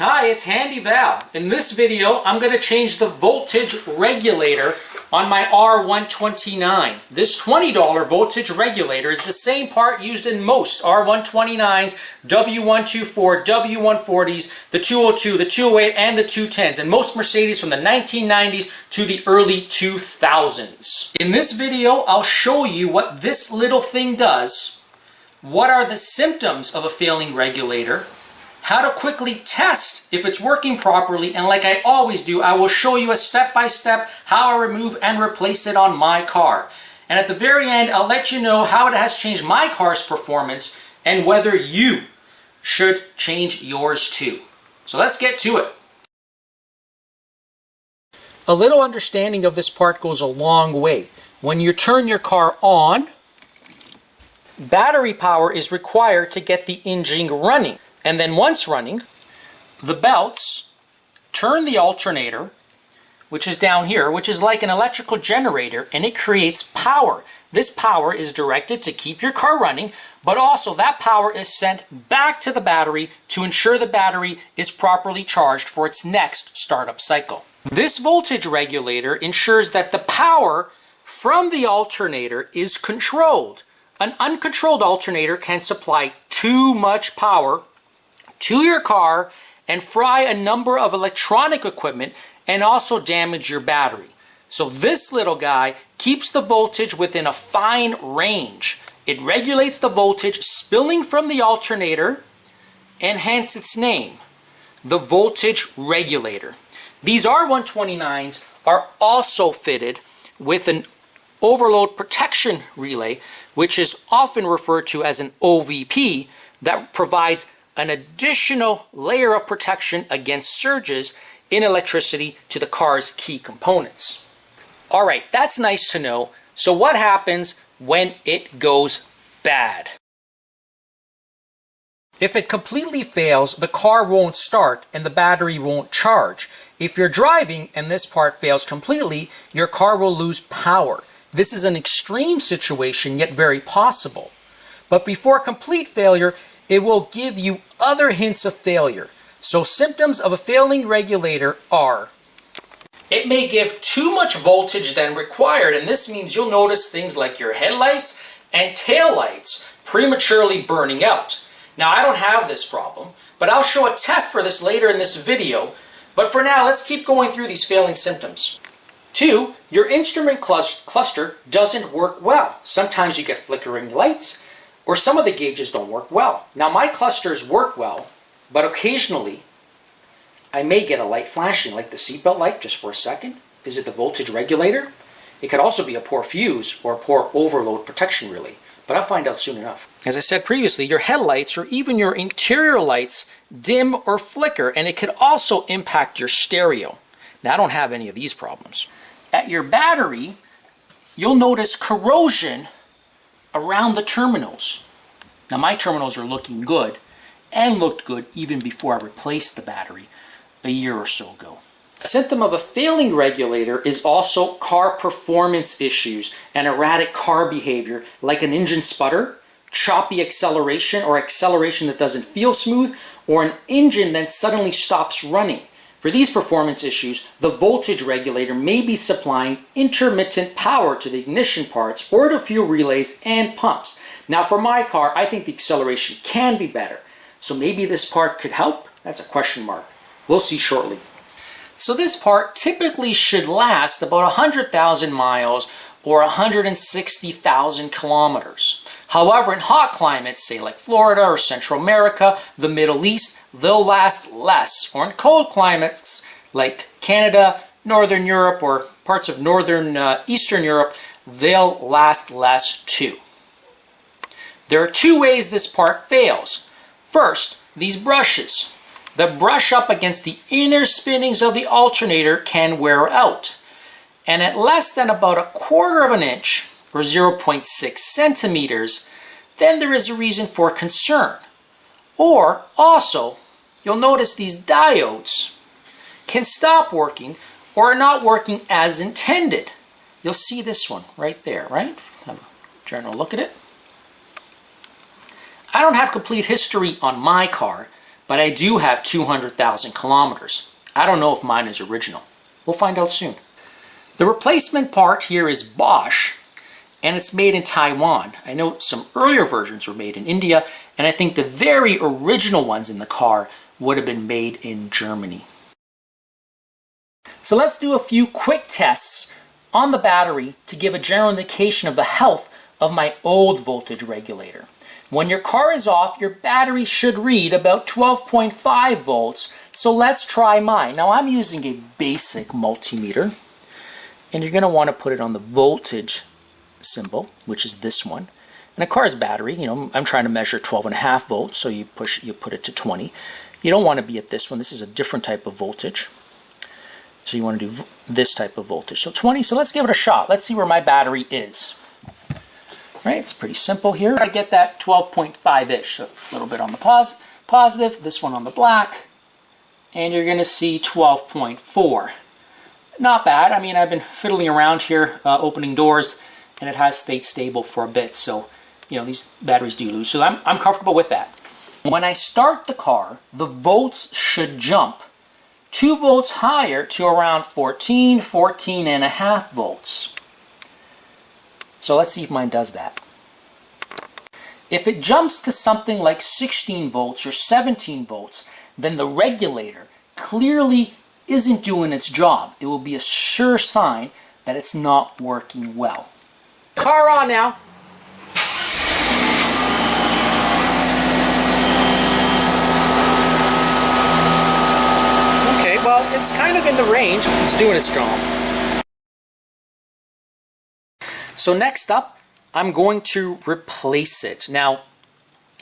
Hi, it's Handy Val. In this video, I'm going to change the voltage regulator on my R129. This $20 voltage regulator is the same part used in most R129s, W124, W140s, the 202, the 208, and the 210s, and most Mercedes from the 1990s to the early 2000s. In this video, I'll show you what this little thing does, what are the symptoms of a failing regulator, how to quickly test if it's working properly, and like I always do, I will show you a step-by-step how I remove and replace it on my car. And at the very end, I'll let you know how it has changed my car's performance and whether you should change yours too. So let's get to it. A little understanding of this part goes a long way. When you turn your car on, battery power is required to get the engine running. And then once running, the belts turn the alternator, which is down here, which is like an electrical generator, and it creates power. This power is directed to keep your car running, but also that power is sent back to the battery to ensure the battery is properly charged for its next startup cycle. This voltage regulator ensures that the power from the alternator is controlled. An uncontrolled alternator can supply too much power to your car and fry a number of electronic equipment and also damage your battery. So this little guy keeps the voltage within a fine range. It regulates the voltage spilling from the alternator, and hence its name, the voltage regulator. These R129s are also fitted with an overload protection relay, which is often referred to as an OVP, that provides an additional layer of protection against surges in electricity to the car's key components. All right, that's nice to know. So what happens when it goes bad? If it completely fails, the car won't start and the battery won't charge. If you're driving and this part fails completely, your car will lose power. This is an extreme situation, yet very possible. But before complete failure, it will give you other hints of failure. So symptoms of a failing regulator are: it may give too much voltage than required, and this means you'll notice things like your headlights and taillights prematurely burning out. Now, I don't have this problem, but I'll show a test for this later in this video. But for now, let's keep going through these failing symptoms. 2, your instrument cluster doesn't work well. Sometimes you get flickering lights, or some of the gauges don't work well. Now, my clusters work well, but occasionally I may get a light flashing, like the seatbelt light, just for a second. Is it the voltage regulator? It could also be a poor fuse or a poor overload protection relay, but I'll find out soon enough. As I said previously, your headlights or even your interior lights dim or flicker, and it could also impact your stereo. Now, I don't have any of these problems. At your battery, you'll notice corrosion around the terminals. Now, my terminals are looking good and looked good even before I replaced the battery a year or so ago. A symptom of a failing regulator is also car performance issues and erratic car behavior, like an engine sputter, choppy acceleration or acceleration that doesn't feel smooth, or an engine that suddenly stops running. For these performance issues, the voltage regulator may be supplying intermittent power to the ignition parts or to fuel relays and pumps. Now, for my car, I think the acceleration can be better. So maybe this part could help? That's a question mark. We'll see shortly. So this part typically should last about 100,000 miles or 160,000 kilometers. However, in hot climates, say like Florida or Central America, the Middle East, they'll last less. Or in cold climates like Canada, Northern Europe, or parts of Northern Eastern Europe, they'll last less too. There are 2 ways this part fails. First, these brushes. The brush up against the inner spinnings of the alternator can wear out. And at less than about 1/4 of an inch, or 0.6 centimeters, then there is a reason for concern. Or also, you'll notice these diodes can stop working or are not working as intended. You'll see this one right there, right? Have a general look at it. I don't have complete history on my car, but I do have 200,000 kilometers. I don't know if mine is original. We'll find out soon. The replacement part here is Bosch, and it's made in Taiwan. I know some earlier versions were made in India, and I think the very original ones in the car would have been made in Germany. So let's do a few quick tests on the battery to give a general indication of the health of my old voltage regulator. When your car is off, your battery should read about 12.5 volts, so let's try mine. Now I'm using a basic multimeter, and you're going to want to put it on the voltage symbol, which is this one. And a car's battery, you know, I'm trying to measure 12.5 volts, so you put it to 20. You don't want to be at this one. This is a different type of voltage. So you want to do this type of voltage. So 20, so let's give it a shot. Let's see where my battery is. Right, it's pretty simple here. I get that 12.5-ish, so a little bit on the positive, this one on the black, and you're going to see 12.4. Not bad. I mean, I've been fiddling around here, opening doors, and it has stayed stable for a bit, so, you know, these batteries do lose. So I'm comfortable with that. When I start the car, the volts should jump 2 volts higher to around 14.5 volts. So let's see if mine does that. If it jumps to something like 16 volts or 17 volts, then the regulator clearly isn't doing its job. It will be a sure sign that it's not working well. Car on now. Okay, well, it's kind of in the range. It's doing its job. So next up, I'm going to replace it. Now,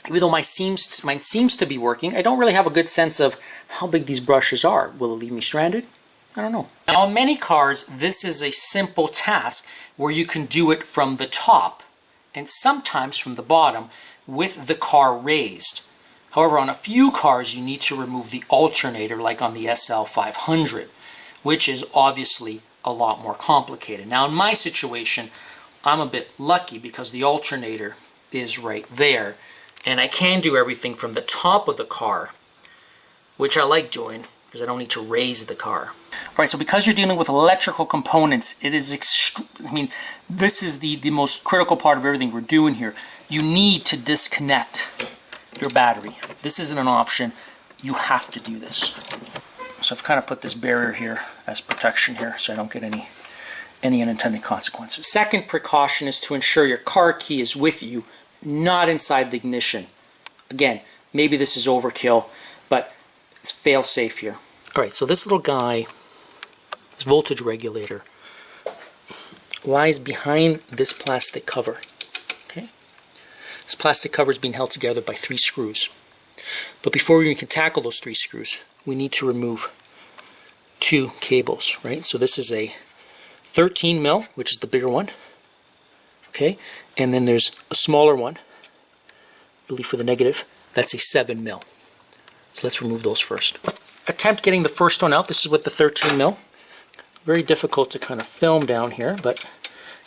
even though mine seems to be working, I don't really have a good sense of how big these brushes are. Will it leave me stranded? I don't know. Now, on many cars, this is a simple task where you can do it from the top and sometimes from the bottom with the car raised. However, on a few cars, you need to remove the alternator, like on the SL500, which is obviously a lot more complicated. Now, in my situation, I'm a bit lucky because the alternator is right there, and I can do everything from the top of the car, which I like doing because I don't need to raise the car. All right, so because you're dealing with electrical components, it is this is the most critical part of everything we're doing here. You need to disconnect your battery. This isn't an option. You have to do this. So I've kind of put this barrier here as protection here so I don't get any unintended consequences. Second precaution is to ensure your car key is with you, not inside the ignition. Again, maybe this is overkill, but it's fail safe here. All right, so this little guy, this voltage regulator, lies behind this plastic cover. Okay, this plastic cover is being held together by 3 screws. But before we even can tackle those 3 screws, we need to remove 2 cables, right? So this is a 13 mil, which is the bigger one, okay, and then there's a smaller one, I believe for the negative, that's a 7 mil. So let's remove those first. Attempt getting the first one out. This is with the 13 mil. Very difficult to kind of film down here, but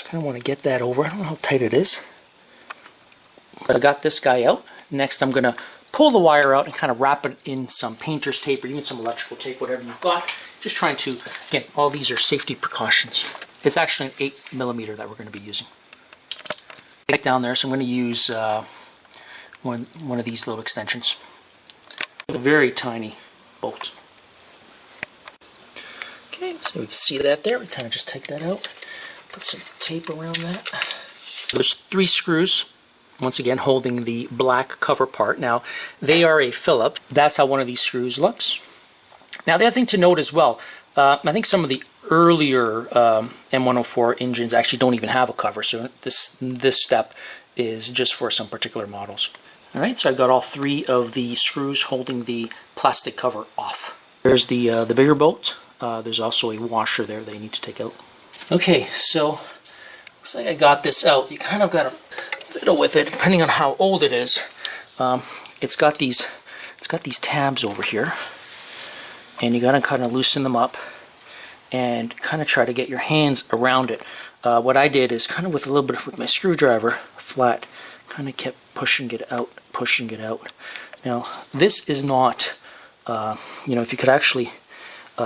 kind of want to get that over. I don't know how tight it is. I got this guy out. Next I'm going to pull the wire out and kind of wrap it in some painter's tape or even some electrical tape, whatever you've got. Just trying to, again, all these are safety precautions. It's actually an 8mm that we're going to be using. Get down there, so I'm going to use one of these little extensions. A very tiny bolt. Okay, so we can see that there. We kind of just take that out, put some tape around that. There's 3 screws, once again holding the black cover part. Now, they are a Phillips. That's how one of these screws looks. Now, the other thing to note as well, I think some of the earlier M104 engines actually don't even have a cover, so this step is just for some particular models. All right, so I've got all 3 of the screws holding the plastic cover off. There's the bigger bolt. There's also a washer there that you need to take out. Okay, so looks like I got this out. You kind of got to fiddle with it, depending on how old it is. It's got these tabs over here. And you gotta kind of loosen them up and kind of try to get your hands around it. What I did is kind of with a little bit with my screwdriver flat, kind of kept pushing it out. Now, this is not, if you could actually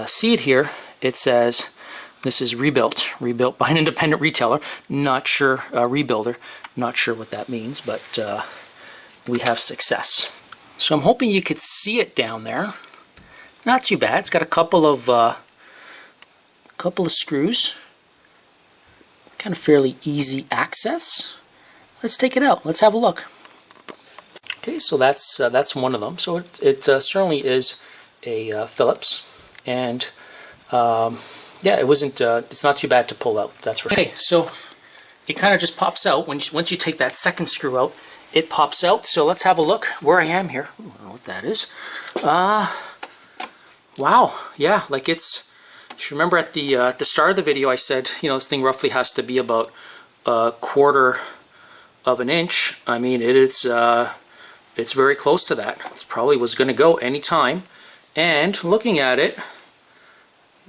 see it here, it says this is rebuilt by an independent retailer. Not sure, rebuilder, not sure what that means, but we have success. So I'm hoping you could see it down there. Not too bad. It's got a couple of screws. Kind of fairly easy access. Let's take it out. Let's have a look. Okay, so that's one of them. So it certainly is a Phillips, and yeah, it wasn't. It's not too bad to pull out. That's for sure. Okay, so it kind of just pops out once you take that second screw out. It pops out. So let's have a look where I am here. I don't know what that is. Wow. Yeah, like it's. If you remember at the start of the video, I said this thing roughly has to be about a quarter of an inch. I mean, it's very close to that. It's probably was going to go anytime. And looking at it,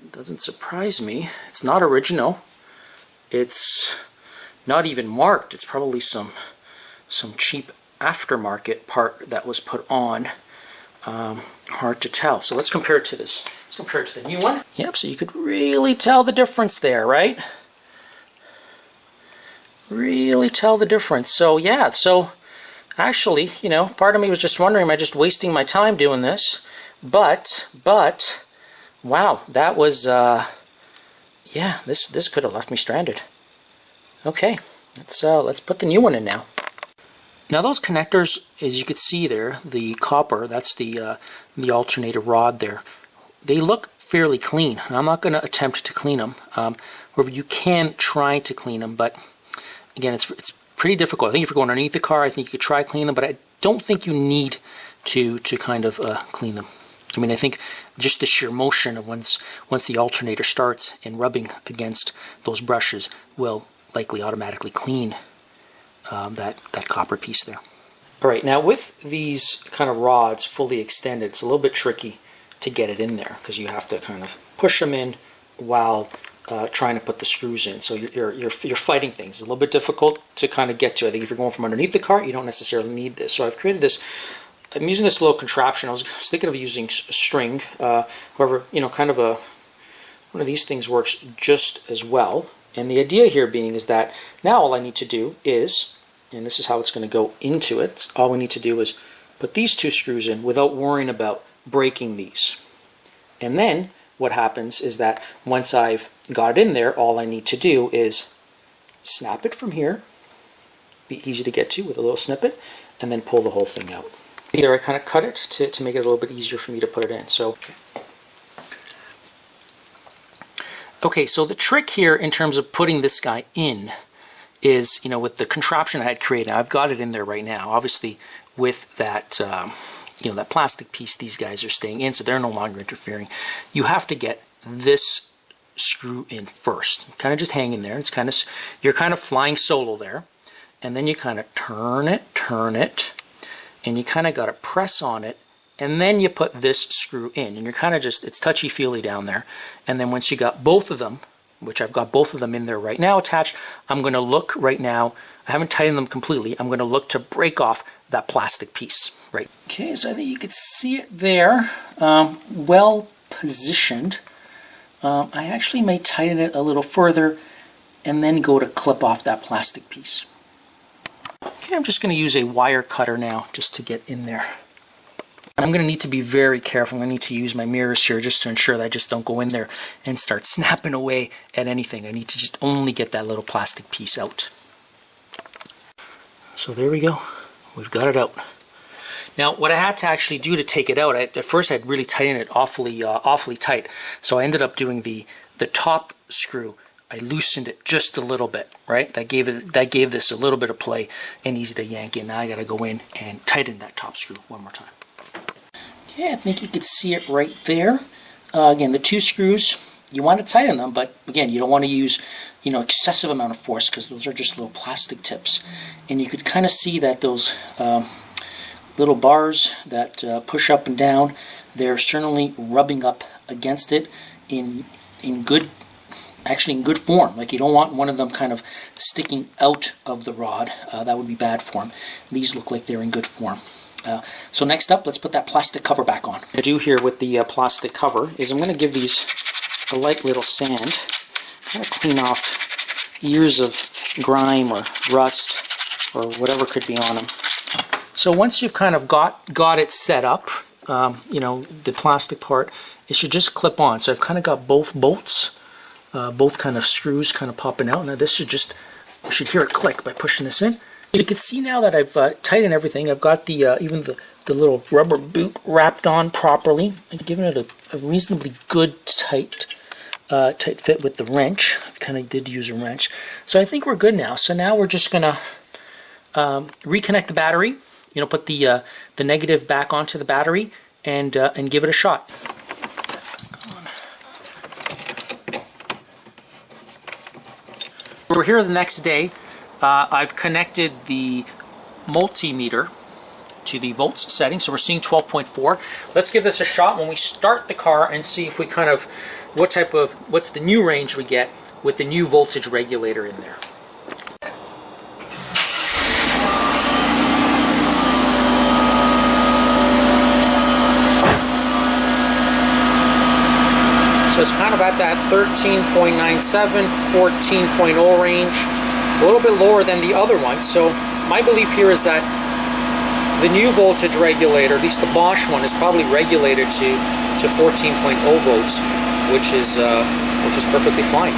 it doesn't surprise me. It's not original. It's not even marked. It's probably some cheap aftermarket part that was put on. Hard to tell. So let's compare it to this. Let's compare it to the new one. Yep, so you could really tell the difference there, right? Really tell the difference. So yeah, so actually, part of me was just wondering, am I just wasting my time doing this? But wow, that was yeah, this could have left me stranded. Okay, let's put the new one in now. Now those connectors, as you could see there, the copper, that's the alternator rod there, they look fairly clean. I'm not going to attempt to clean them. However, you can try to clean them, but again, it's pretty difficult. I think if you're going underneath the car, I think you could try clean them, but I don't think you need to kind of clean them. I mean, I think just the sheer motion of once the alternator starts and rubbing against those brushes will likely automatically clean that copper piece there. All right, now with these kind of rods fully extended, it's a little bit tricky to get it in there because you have to kind of push them in while trying to put the screws in. So you're fighting things. It's a little bit difficult to kind of get to. I think if you're going from underneath the car, you don't necessarily need this. So I've created this. I'm using this little contraption. I was thinking of using a string. However, kind of one of these things works just as well. And the idea here being is that now all I need to do is, and this is how it's going to go into it, all we need to do is put these two screws in without worrying about breaking these. And then what happens is that once I've got it in there, all I need to do is snap it from here, be easy to get to with a little snippet, and then pull the whole thing out. Here I kind of cut it to make it a little bit easier for me to put it in. So, okay, so the trick here in terms of putting this guy in is, with the contraption I had created, I've got it in there right now. Obviously, with that, that plastic piece, these guys are staying in, so they're no longer interfering. You have to get this screw in first. Kind of just hang in there. It's kind of, you're kind of flying solo there, and then you kind of turn it, and you kind of got to press on it, and then you put this screw in, and you're kind of just, it's touchy-feely down there. And then once you got both of them, which I've got both of them in there right now attached, I'm going to look right now, I haven't tightened them completely, I'm going to look to break off that plastic piece. Right. Okay, so I think you can see it there, well positioned. I actually may tighten it a little further and then go to clip off that plastic piece. Okay, I'm just going to use a wire cutter now just to get in there. I'm going to need to be very careful. I'm going to need to use my mirrors here just to ensure that I just don't go in there and start snapping away at anything. I need to just only get that little plastic piece out. So there we go. We've got it out. Now, what I had to actually do to take it out, at first I'd really tightened it awfully tight. So I ended up doing the top screw. I loosened it just a little bit, right? That gave this a little bit of play and easy to yank in. Now I got to go in and tighten that top screw one more time. Okay, I think you can see it right there. Again, the two screws, you want to tighten them, but again, you don't want to use, excessive amount of force because those are just little plastic tips. And you could kind of see that those little bars that push up and down, they're certainly rubbing up against it in good form. Like, you don't want one of them kind of sticking out of the rod. That would be bad form. These look like they're in good form. So next up, let's put that plastic cover back on. What I do here with the plastic cover is I'm going to give these a light little sand, kind of clean off years of grime or rust or whatever could be on them. So once you've kind of got it set up, you know, the plastic part, it should just clip on. So I've kind of got both bolts, both kind of screws kind of popping out. Now this should just, you should hear it click by pushing this in. You can see now that I've tightened everything. I've got the even the little rubber boot wrapped on properly. I've given it a reasonably good tight fit with the wrench. I kind of did use a wrench. So I think we're good now. So now we're just going to reconnect the battery. You know, put the negative back onto the battery and give it a shot. We're here the next day. I've connected the multimeter to the volts setting, so we're seeing 12.4. Let's give this a shot when we start the car and see if we kind of, what's the new range we get with the new voltage regulator in there. So it's kind of at that 13.97, 14.0 range, a little bit lower than the other one. So my belief here is that the new voltage regulator, at least the Bosch one, is probably regulated to 14.0 volts, which is perfectly fine.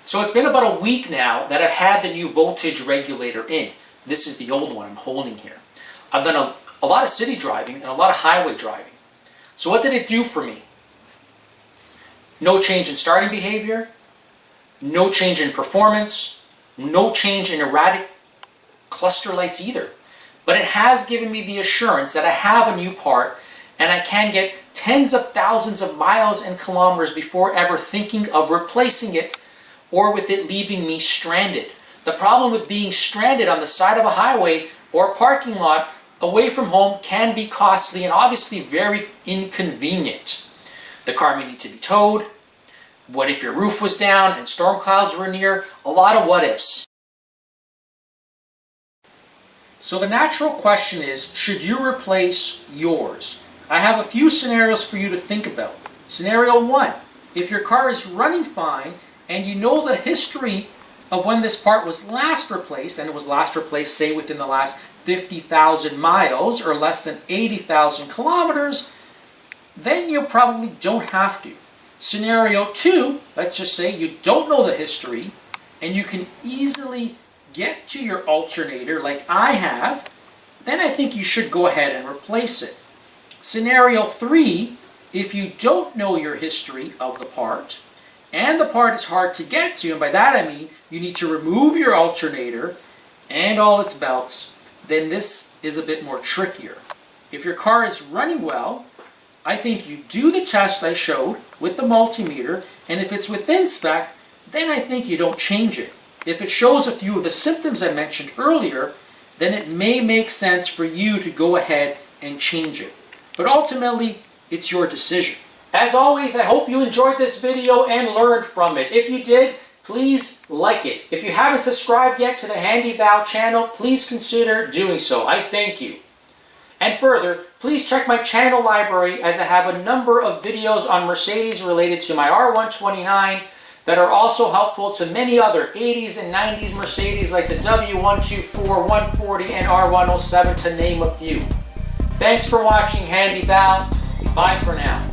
So it's been about a week now that I've had the new voltage regulator in. This is the old one I'm holding here. I've done a lot of city driving and a lot of highway driving. So what did it do for me? No change in starting behavior, no change in performance, no change in erratic cluster lights either. But it has given me the assurance that I have a new part and I can get tens of thousands of miles and kilometers before ever thinking of replacing it or with it leaving me stranded. The problem with being stranded on the side of a highway or a parking lot away from home can be costly and obviously very inconvenient. The car may need to be towed. What if your roof was down and storm clouds were near? A lot of what ifs. So the natural question is, should you replace yours? I have a few scenarios for you to think about. Scenario 1, if your car is running fine and you know the history of when this part was last replaced, and it was last replaced, say, within the last 50,000 miles or less than 80,000 kilometers, then you probably don't have to. Scenario 2, let's just say you don't know the history and you can easily get to your alternator like I have, then I think you should go ahead and replace it. Scenario 3, if you don't know your history of the part and the part is hard to get to, and by that I mean you need to remove your alternator and all its belts, then this is a bit more trickier. If your car is running well, I think you do the test I showed with the multimeter, and if it's within spec, then I think you don't change it. If it shows a few of the symptoms I mentioned earlier, then it may make sense for you to go ahead and change it. But ultimately, it's your decision. As always, I hope you enjoyed this video and learned from it. If you did, please like it. If you haven't subscribed yet to the Handy Val channel, please consider doing so. I thank you. And further, please check my channel library as I have a number of videos on Mercedes related to my R129 that are also helpful to many other 80s and 90s Mercedes like the W124, 140, and R107 to name a few. Thanks for watching Handy Val. Bye for now.